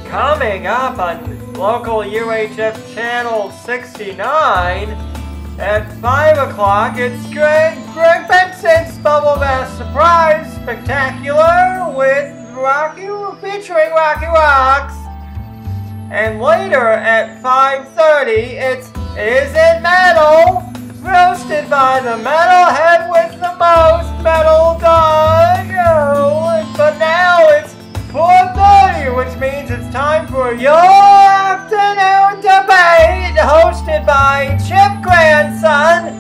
Coming up on local UHF channel 69 at 5 o'clock, it's Greg Benson's Bubble Bath Surprise Spectacular with featuring Rocky Rocks. And later at 5:30, it's Is It Metal? Roasted by the metalhead with the most metal dog. But now it's 4:30, which means it's time for your afternoon debate, hosted by Chip Grandson,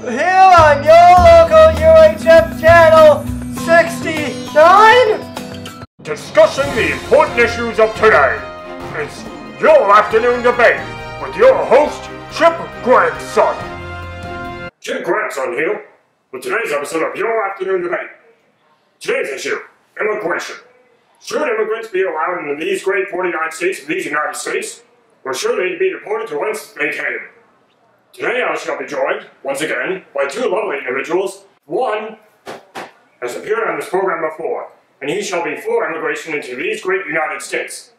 here on your local UHF channel 69. Discussing the important issues of today. It's your afternoon debate with your host, Chip Grandson. Chip Grandson here with today's episode of your afternoon debate. Today's issue, immigration. Should immigrants be allowed into these great 49 states of these United States, or should they be deported to whence they came? Today I shall be joined, once again, by two lovely individuals. One has appeared on this program before, and he shall be for immigration into these great United States.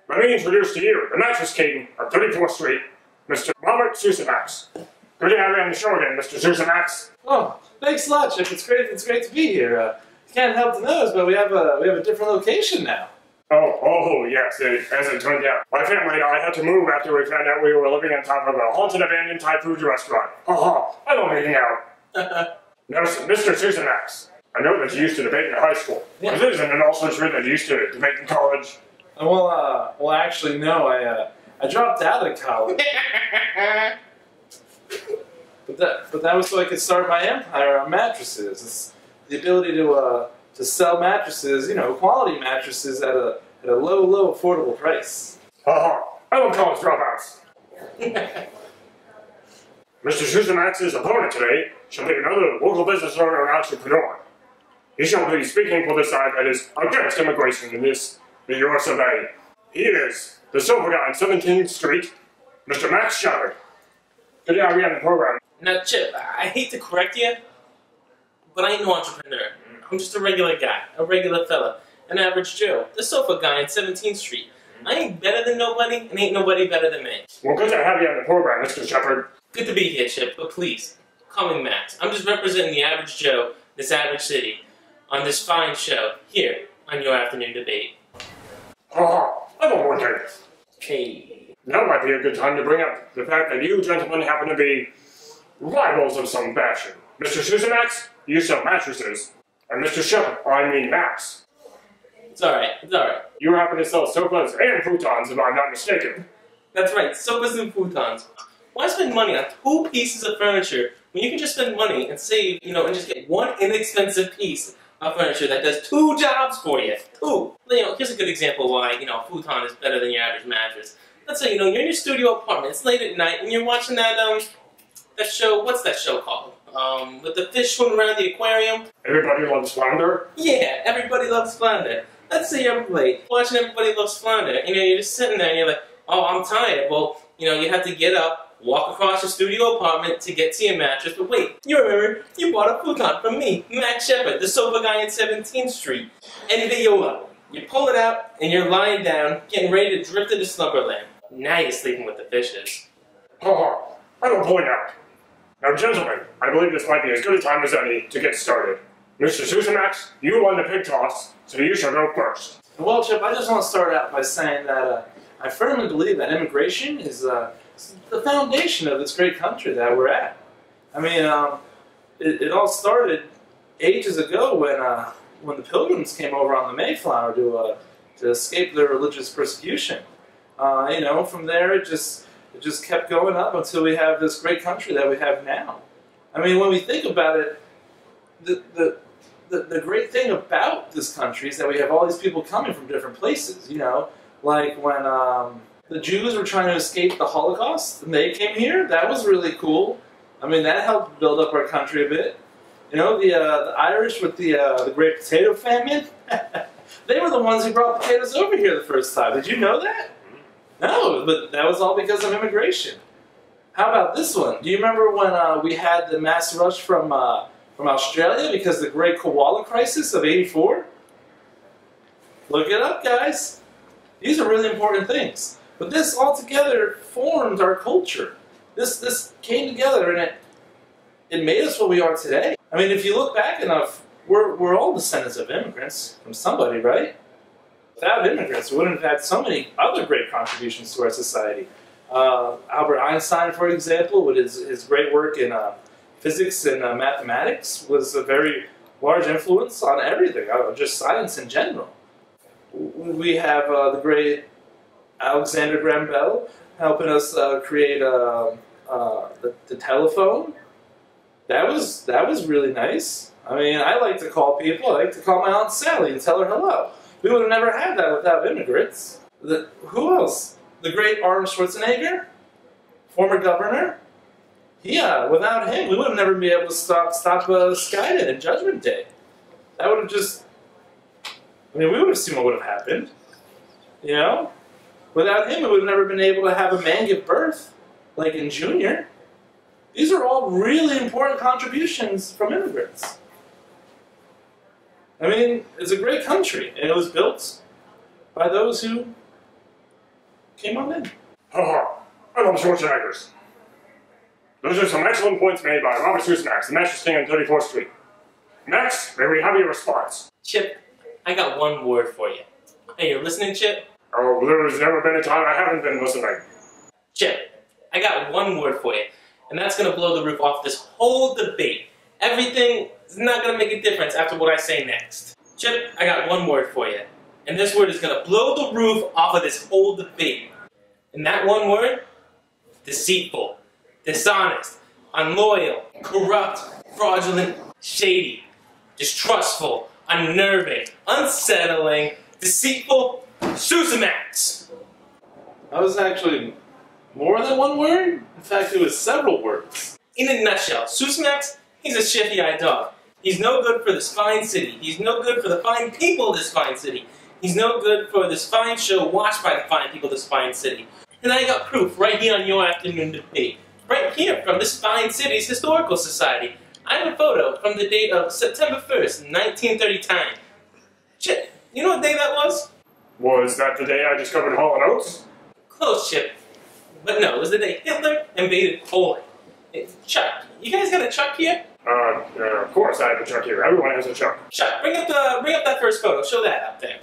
Let me introduce to you the Mattress King of 34th Street, Mr. Robert Sussemaxx. Good to have you on the show again, Mr. Sussemaxx. Oh, thanks a lot, Chip. It's great to be here. Can't help to notice, but we have a different location now. Oh, yes, as it turned out. My family and I had to move after we found out we were living on top of a haunted abandoned Thai food restaurant. I love eating out. Now, Mr. Sussemaxx, I know that you used to debate in high school. Yeah. But isn't it also true that you used to debate in college? Well, actually, no. I dropped out of college. but that was so I could start my empire on mattresses. It's the ability to sell mattresses, quality mattresses at a low, affordable price. I love college dropouts. Mr. Sussemaxx's opponent today shall be another local business owner and entrepreneur. He shall be speaking for the side that is against immigration in this the US of A. He is the sofa guy on 17th Street, Mr. Max Shepard. Good to have you on the program. Now, Chip, I hate to correct you, but I ain't no entrepreneur. I'm just a regular guy, a regular fella, an average Joe, the sofa guy on 17th Street. I ain't better than nobody, and ain't nobody better than me. Well, good to have you on the program, Mr. Shepard. Good to be here, Chip, but please, call me Max. I'm just representing the average Joe, this average city, on this fine show, here, on your afternoon debate. I don't want to. Okay. Now might be a good time to bring up the fact that you gentlemen happen to be rivals of some fashion. Mr. Sussemaxx, you sell mattresses, and Mr. Shepard, Max. It's alright. You happen to sell sofas and futons, if I'm not mistaken. That's right, sofas and futons. Why spend money on 2 pieces of furniture when you can just spend money and save, and just get one inexpensive piece of furniture that does 2 jobs for you? 2. Here's a good example why, a futon is better than your average mattress. Let's say, you're in your studio apartment, it's late at night, and you're watching that show, what's that show called? With the fish swimming around the aquarium? Everybody Loves Flounder? Yeah, Everybody Loves Flounder. Let's say you're late, watching Everybody Loves Flounder, and you're just sitting there and you're like, oh, I'm tired. Well, you have to get up, walk across your studio apartment to get to your mattress, but wait, you remember, you bought a futon from me, Max Shepard, the sofa guy on 17th Street, and Viola. You pull it out, and you're lying down, getting ready to drift into slumberland. Now you're sleeping with the fishes. I don't point out. Now, gentlemen, I believe this might be as good a time as any to get started. Mr. Sussemaxx, you won the pig toss, so you shall go first. Well, Chip, I just want to start out by saying that I firmly believe that immigration is the foundation of this great country that we're at. I mean, it all started ages ago when the Pilgrims came over on the Mayflower to escape their religious persecution. From there it just kept going up until we have this great country that we have now. I mean, when we think about it, the great thing about this country is that we have all these people coming from different places. Like when the Jews were trying to escape the Holocaust and they came here, that was really cool. I mean, that helped build up our country a bit. The Irish with the Great Potato Famine, they were the ones who brought potatoes over here the first time. Did you know that? No, but that was all because of immigration. How about this one? Do you remember when we had the mass rush from Australia because of the Great Koala Crisis of '84? Look it up, guys. These are really important things. But this all together formed our culture. This came together and it made us what we are today. I mean, if you look back enough, we're all descendants of immigrants from somebody, right? Without immigrants, we wouldn't have had so many other great contributions to our society. Albert Einstein, for example, with his great work in physics and mathematics, was a very large influence on everything, just science in general. We have the great Alexander Graham Bell helping us create the telephone. That was really nice. I mean, I like to call people. I like to call my Aunt Sally and tell her hello. We would have never had that without immigrants. Who else? The great Arnold Schwarzenegger, former governor. Yeah, without him, we would have never been able to stop Skynet and Judgment Day. That would have just... I mean, we would have seen what would have happened. You know? Without him, we would have never been able to have a man give birth, like in Junior. These are all really important contributions from immigrants. I mean, it's a great country, and it was built by those who came on in. Haha, I love Schwarzeneggers. Those are some excellent points made by Robert Sussemaxx, the Master King on 34th Street. Next, may we have your response? Chip, I got one word for you. Hey, you're listening, Chip? Oh, there's never been a time I haven't been listening. Chip, I got one word for you, and that's going to blow the roof off this whole debate. Everything is not going to make a difference after what I say next. Chip, I got one word for you, and this word is going to blow the roof off of this whole debate. And that one word? Deceitful, dishonest, unloyal, corrupt, fraudulent, shady, distrustful, unnerving, unsettling, deceitful, Sussemaxx. That was actually more than one word. In fact, it was several words. In a nutshell, Sussemaxx, he's a shifty-eyed dog. He's no good for this fine city. He's no good for the fine people of this fine city. He's no good for this fine show watched by the fine people of this fine city. And I got proof right here on your afternoon debate. Right here from this fine city's historical society. I have a photo from the date of September 1st, 1939. Chip, you know what day that was? Was that the day I discovered Hall & Oates? Close, Chip. But no, it was the day Hitler invaded Poland. Hey, Chuck, you guys got a Chuck here? Of course I have a Chuck here. Everyone has a Chuck. Chuck, bring up that first photo. Show that up there.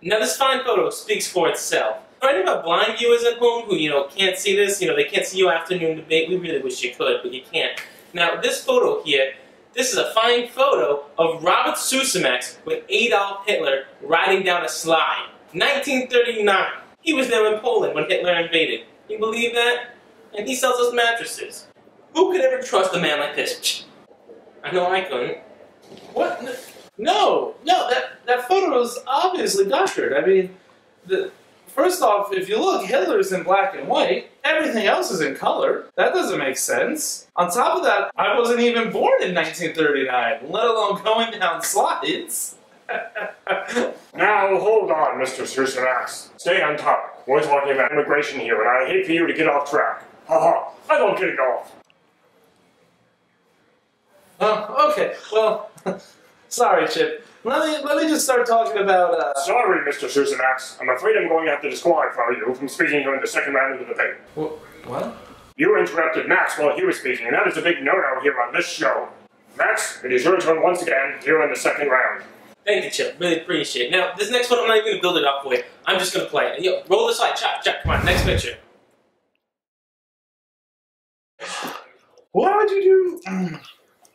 Now this fine photo speaks for itself. For any of our blind viewers at home who, can't see this, they can't see your afternoon debate, we really wish you could, but you can't. Now this photo here, this is a fine photo of Robert Sussemaxx with Adolf Hitler riding down a slide. 1939. He was there in Poland when Hitler invaded. You believe that? And he sells us mattresses. Who could ever trust a man like this? I know I couldn't. What? No, that photo is obviously doctored. I mean, first off, if you look, Hitler's in black and white. Everything else is in color. That doesn't make sense. On top of that, I wasn't even born in 1939, let alone going down slides. Now, hold on, Mr. Sussemaxx. Stay on top. We're talking about immigration here, and I hate for you to get off track. Haha, I don't get it off. Oh, okay. Well, sorry, Chip. Let me just start talking about, Sorry, Mr. Sussemaxx. I'm afraid I'm going to have to disqualify you from speaking during the second round of the debate. What? You interrupted Max while he was speaking, and that is a big no-no here on this show. Max, it is your turn once again, here in the second round. Thank you, Chip. Really appreciate it. Now, this next one, I'm not even going to build it up for you. I'm just going to play it. Yo, roll the slide. Chuck, come on. Next picture. Why would you do...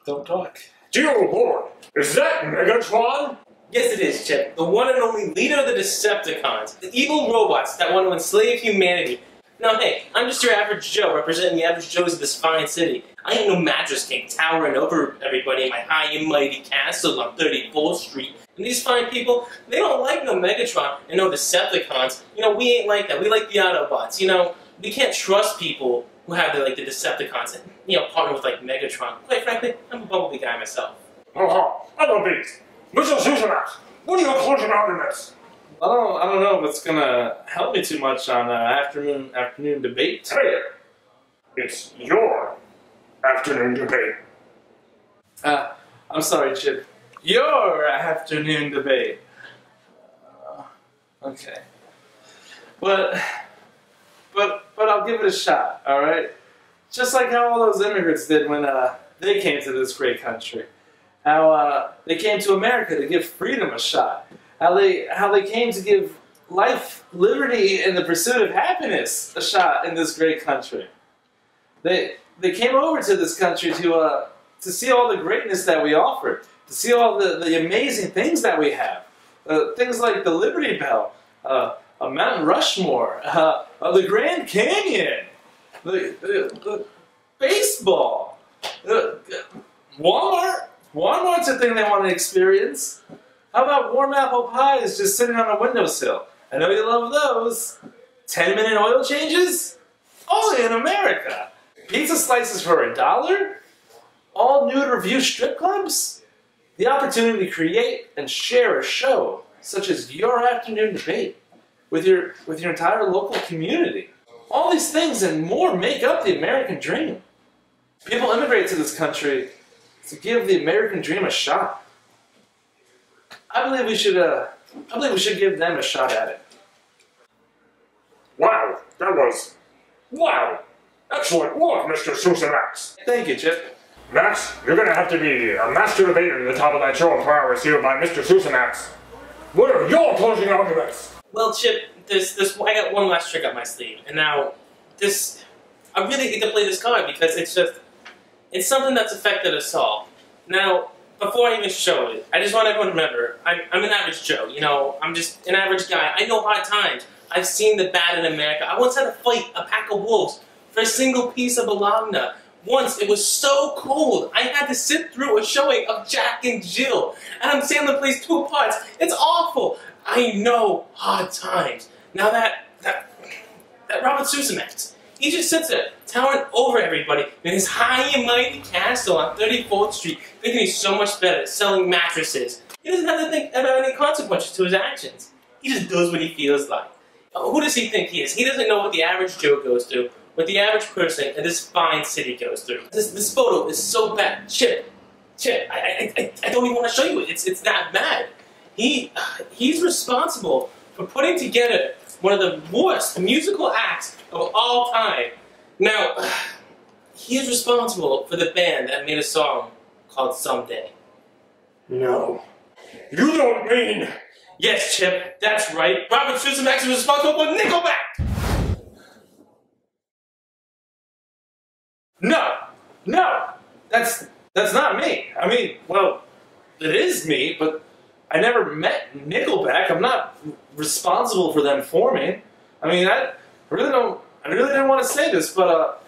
Don't talk. Dear Lord, is that Megatron? Yes, it is, Chip. The one and only leader of the Decepticons. The evil robots that want to enslave humanity. Now, hey, I'm just your average Joe, representing the average Joes of this fine city. I ain't no mattress king towering over everybody in my high and mighty castle on 34th Street. And these fine people, they don't like no Megatron and no Decepticons. We ain't like that. We like the Autobots. We can't trust people who have the Decepticons and, partner with, Megatron. Quite frankly, I'm a Bumblebee guy myself. Oh, I love these. Mr. Sussemaxx, what are your closing arguments? I don't know if it's gonna help me too much on afternoon debate. Hey, it's your afternoon debate. I'm sorry, Chip. Your afternoon debate. Okay. But I'll give it a shot, alright? Just like how all those immigrants did when they came to this great country. How they came to America to give freedom a shot. How they came to give life, liberty, and the pursuit of happiness a shot in this great country. They came over to this country to see all the greatness that we offer, to see all the amazing things that we have. Things like the Liberty Bell, a Mount Rushmore, the Grand Canyon, the baseball, Walmart. Walmart's a thing they want to experience. How about warm apple pies just sitting on a windowsill? I know you love those. 10-minute oil changes? Only in America. Pizza slices for $1? All nude review strip clubs? The opportunity to create and share a show, such as your afternoon debate, with your entire local community. All these things and more make up the American dream. People immigrate to this country to give the American dream a shot. I believe we should give them a shot at it. Wow, that was... Wow! Excellent work, Mr. Sussemaxx. Thank you, Chip. Max, you're gonna have to be a master debater at the top of that show of powers here by Mr. Sussemaxx. What are your closing arguments? Well, Chip, I got one last trick up my sleeve, and now I really hate to play this card because it's something that's affected us all. Now, before I even show it, I just want everyone to remember, I'm an average Joe, you know, I'm just an average guy. I know hard times. I've seen the bad in America. I once had to fight a pack of wolves for a single piece of bologna. Once, it was so cold, I had to sit through a showing of Jack and Jill, and I'm saying the place 2 parts. It's awful. I know hard times. Now that Robert Sussemaxx, he just sits there, towering over everybody in his high and mighty castle on 34th Street, thinking he's so much better at selling mattresses. He doesn't have to think about any consequences to his actions. He just does what he feels like. Who does he think he is? He doesn't know what the average Joe goes through, what the average person in this fine city goes through. This photo is so bad. Chip, I don't even want to show you it. It's that bad. He's responsible for putting together one of the worst musical acts of all time. Now, he is responsible for the band that made a song called Someday. No. You don't mean... Yes, Chip, that's right. Robert Sussemaxx is responsible for Nickelback! No, that's not me. I mean, well, it is me, but I never met Nickelback. I'm not responsible for them forming. I mean, I really didn't want to say this, but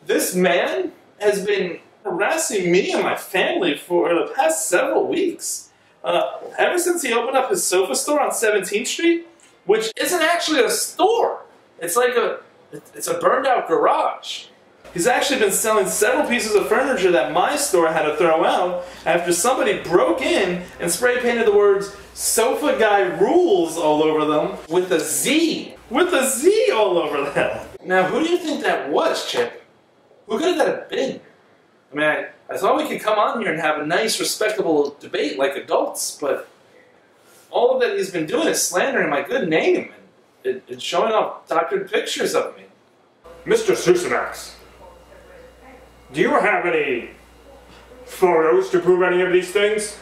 this man has been harassing me and my family for the past several weeks. Ever since he opened up his sofa store on 17th Street, which isn't actually a store. It's like it's a burned out garage. He's actually been selling several pieces of furniture that my store had to throw out after somebody broke in and spray painted the words "Sofa Guy Rules" all over them with a Z. With a Z all over them. Now, who do you think that was, Chip? Who could that have been? I mean, I thought we could come on here and have a nice, respectable debate like adults, but all of that he's been doing is slandering my good name and showing off doctored pictures of me. Mr. Sussemaxx, do you have any photos to prove any of these things?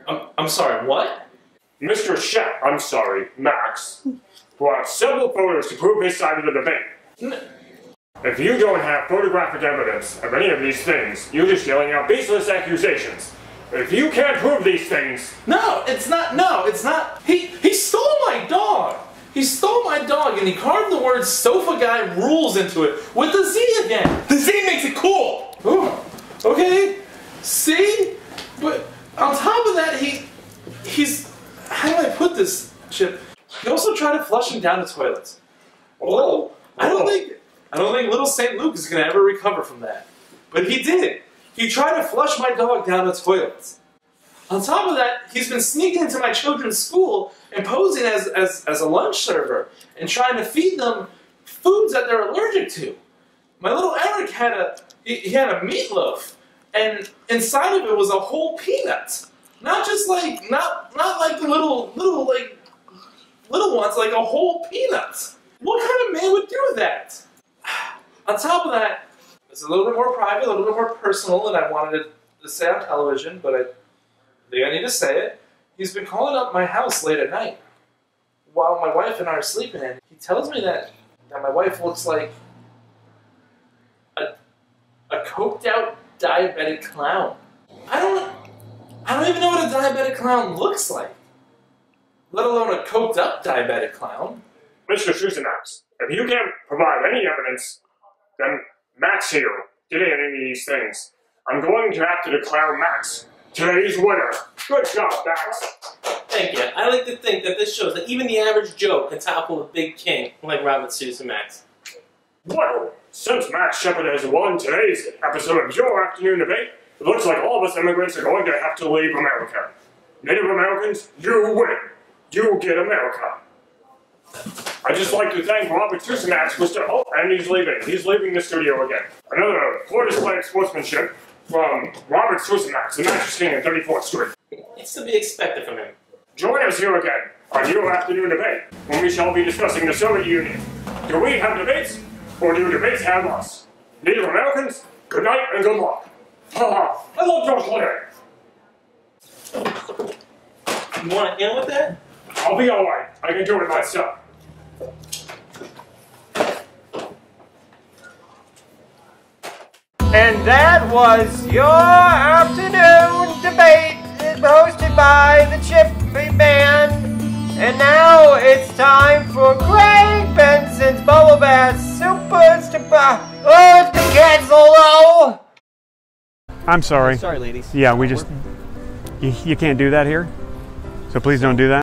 I'm sorry, what? Mr. Max, brought several photos to prove his side of the debate. If you don't have photographic evidence of any of these things, you're just yelling out baseless accusations. If you can't prove these things... No, it's not. He stole my dog. He stole my dog and he carved the words "Sofa Guy Rules" into it with the Z again. The Z makes it cool. Ooh, okay. See? But on top of that, he's... How do I put this, Chip? He also tried to flush him down the toilets. Oh. I don't think little St. Luke is going to ever recover from that. But he did. He tried to flush my dog down the toilets. On top of that, he's been sneaking into my children's school and posing as a lunch server and trying to feed them foods that they're allergic to. My little Eric had a meatloaf, and inside of it was a whole peanut. Not just like not like the little like little ones like a whole peanut. What kind of man would do that? On top of that, it's a little bit more private, a little bit more personal than I wanted to say on television, but I think I need to say it. He's been calling up my house late at night while my wife and I are sleeping in. He tells me that my wife looks like a coked out diabetic clown. I don't even know what a diabetic clown looks like, let alone a coked up diabetic clown. Mr. Sussemaxx, if you can't provide any evidence, then Max here did any of these things. I'm going to have to declare Max today's winner. Good job, Max. Thank you. I like to think that this shows that even the average Joe can topple a big king like Robert Sussemaxx. Well, since Max Shepard has won today's episode of your afternoon debate, it looks like all of us immigrants are going to have to leave America. Native Americans, you win. You get America. I'd just like to thank Robert Sussemaxx for oh, and he's leaving. He's leaving the studio again. Another poor display of sportsmanship from Robert Sussemaxx, the Mattress King at 34th Street. It's to be expected from him. Join us here again on your afternoon debate, when we shall be discussing the Soviet Union. Do we have debates, or do debates have us? Native Americans, good night and good luck. Ha ha! I love George Clooney. You want to end with that? I'll be alright. I can do it myself. And that was your afternoon debate, hosted by the Chippy Man. And now it's time for Greg Benson's Bubble Bath Super Star. Oh, it's been canceled, though! I'm sorry. Sorry, ladies. Yeah, we just, you can't do that here. So please don't do that.